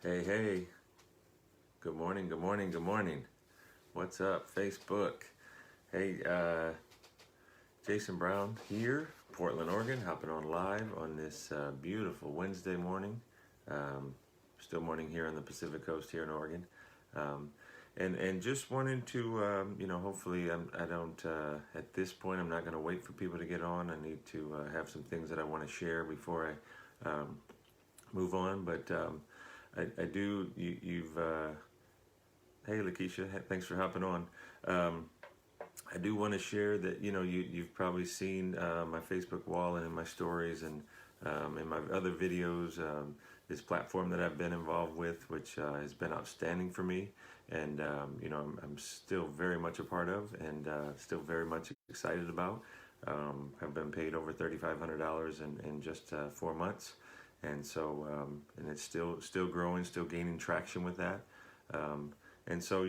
Hey, hey, good morning, good morning, good morning. What's up, Facebook? Hey, Jason Brown here, Portland, Oregon, hopping on live on this beautiful Wednesday morning. Um, Still morning here on the Pacific Coast here in Oregon. Um, and just wanting to, hopefully I don't, at this point, I'm not going to wait for people to get on. I need to have some things that I want to share before I move on. But I do, you've, hey Lakeisha, thanks for hopping on. I do want to share that, you've probably seen my Facebook wall and in my stories and in my other videos, this platform that I've been involved with, which has been outstanding for me. And, I'm still very much a part of and still very much excited about. I've been paid over $3,500 in just 4 months. And so, and it's still growing, still gaining traction with that. And so,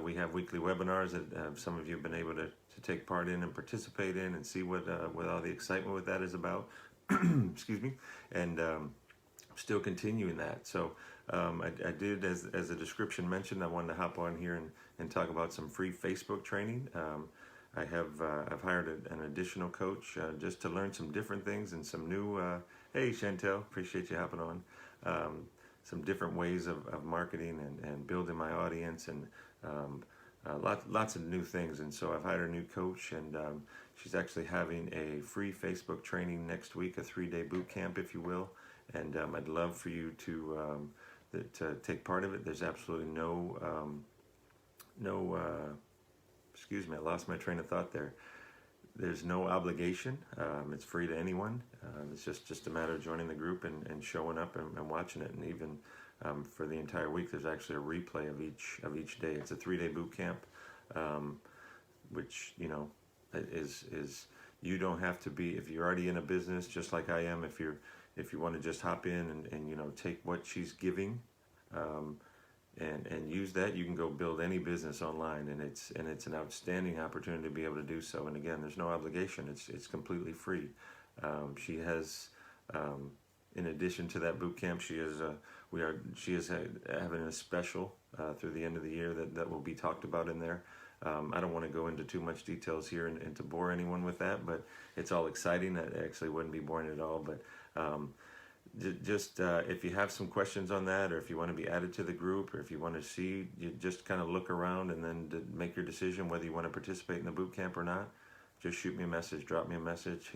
we have weekly webinars that some of you have been able to take part in and participate in and see what all the excitement with that is about. Excuse me. And still continuing that. So I did, as the description mentioned, I wanted to hop on here and talk about some free Facebook training. I've hired an additional coach just to learn some different things and some new, hey Chantel, appreciate you hopping on, some different ways of marketing and building my audience and lots of new things. And so I've hired a new coach and she's actually having a free Facebook training next week, a 3-day boot camp, if you will. And I'd love for you to take part of it. There's absolutely excuse me, I lost my train of thought there. There's no obligation. It's free to anyone. It's just a matter of joining the group and showing up and watching it. And even for the entire week, there's actually a replay of each day. It's a 3-day boot camp, which is you don't have to be, if you're already in a business just like I am. If you want to just hop in and take what she's giving. And use that, you can go build any business online, and it's an outstanding opportunity to be able to do so. And again, there's no obligation; it's completely free. She has, in addition to that boot camp, she is having a special through the end of the year that will be talked about in there. I don't want to go into too much details here and to bore anyone with that, but it's all exciting. That actually wouldn't be boring at all, but. Just if you have some questions on that, or if you want to be added to the group, or if you want to see, you just kind of look around and then make your decision whether you want to participate in the boot camp or not. Just shoot me a message, drop me a message,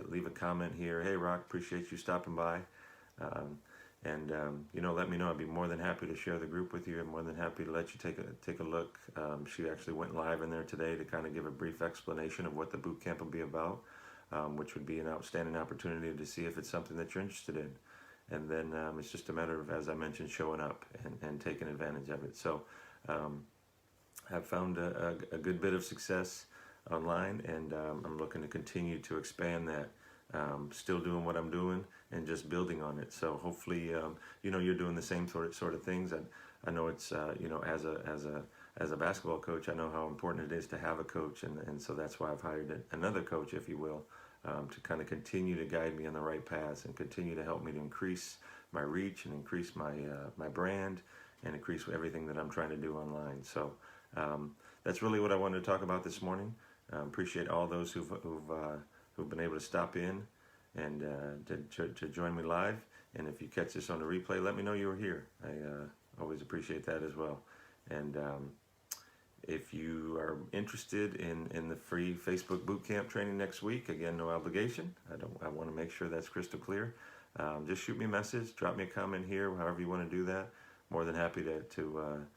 leave a comment here. Hey Rock, appreciate you stopping by, let me know. I'd be more than happy to share the group with you. I'm more than happy to let you take a look. She actually went live in there today to kind of give a brief explanation of what the boot camp will be about. Which would be an outstanding opportunity to see if it's something that you're interested in. And then it's just a matter of, as I mentioned, showing up and taking advantage of it. So I've found a good bit of success online, and I'm looking to continue to expand that, still doing what I'm doing and just building on it. So hopefully, you're doing the same sort of things. I know it's, as a basketball coach, I know how important it is to have a coach, and so that's why I've hired another coach, if you will, to kind of continue to guide me on the right paths and continue to help me to increase my reach and increase my brand and increase everything that I'm trying to do online. So that's really what I wanted to talk about this morning. Appreciate all those who've been able to stop in and to join me live. And if you catch this on the replay, let me know you were here. I always appreciate that as well. And if you are interested in the free Facebook Bootcamp training next week, again, no obligation. I want to make sure that's crystal clear. Just shoot me a message, drop me a comment here, however you want to do that. More than happy to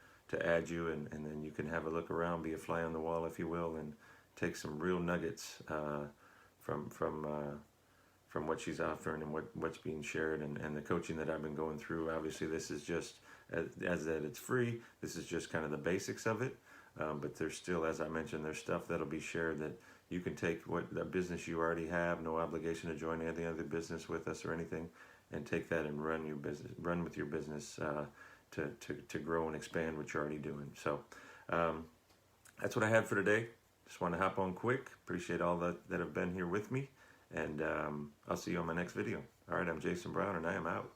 add you, and then you can have a look around, be a fly on the wall, if you will, and take some real nuggets from what she's offering and what's being shared and the coaching that I've been going through. Obviously, this is just, as that it's free, this is just kind of the basics of it. But there's still, as I mentioned, there's stuff that'll be shared that you can take what the business you already have, no obligation to join any other business with us or anything, and take that and run with your business to grow and expand what you're already doing. So that's what I had for today. Just want to hop on quick. Appreciate all that have been here with me, and I'll see you on my next video. All right, I'm Jason Brown, and I am out.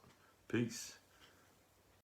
Peace.